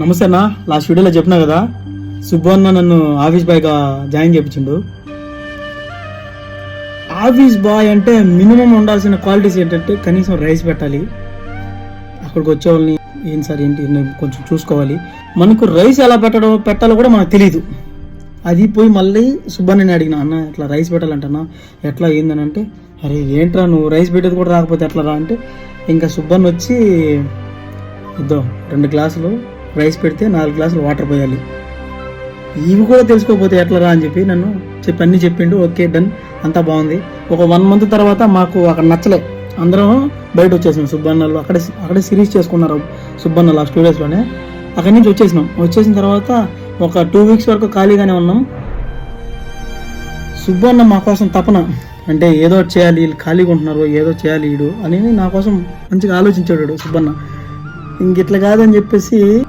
నమస్తే అన్న. లాస్ట్ వీడియోలో చెప్పినా కదా, సుబ్బన్న నన్ను ఆఫీస్ బాయ్గా జాయిన్ చేయించిండు. ఆఫీస్ బాయ్ అంటే మినిమం ఉండాల్సిన క్వాలిటీస్ ఏంటంటే కనీసం రైస్ పెట్టాలి, అక్కడికి వచ్చే వాళ్ళని ఏం సార్ ఏంటి కొంచెం చూసుకోవాలి. మనకు రైస్ ఎలా పెట్టాలో కూడా మనకు తెలియదు. అది పోయి మళ్ళీ సుబ్బన్నని అడిగిన, అన్న ఇట్లా రైస్ పెట్టాలంటన్నా ఎట్లా ఏందని అంటే, అరే ఏంట్రా నువ్వు రైస్ పెట్టేది కూడా రాకపోతే ఎట్లా రా అంటే, ఇంకా సుబ్బన్న వచ్చి ఇద్దో 2 గ్లాసులు రైస్ పెడితే 4 గ్లాసులు వాటర్ పోయాలి, ఇవి కూడా తెలుసుకోకపోతే ఎట్లా రా అని చెప్పి నన్ను అన్నీ చెప్పిండు. ఓకే డన్, అంతా బాగుంది. ఒక 1 మంత్ తర్వాత మాకు అక్కడ నచ్చలే, అందరం బయట వచ్చేసినాం. సుబ్బన్నలు అక్కడే సిరీస్ చేసుకున్నారు సుబ్బన్నలు ఆ స్టూడియోస్లోనే. అక్కడి నుంచి వచ్చేసిన తర్వాత ఒక 2 వీక్స్ వరకు ఖాళీగానే ఉన్నాం. సుబ్బన్న మా కోసం తపన, అంటే ఏదో చేయాలి, వీళ్ళు ఖాళీగా ఉంటున్నారు, ఏదో చేయాలి వీడు అని నా కోసం మంచిగా ఆలోచించాడు సుబ్బన్న. ఇంక ఇట్లా కాదని చెప్పేసి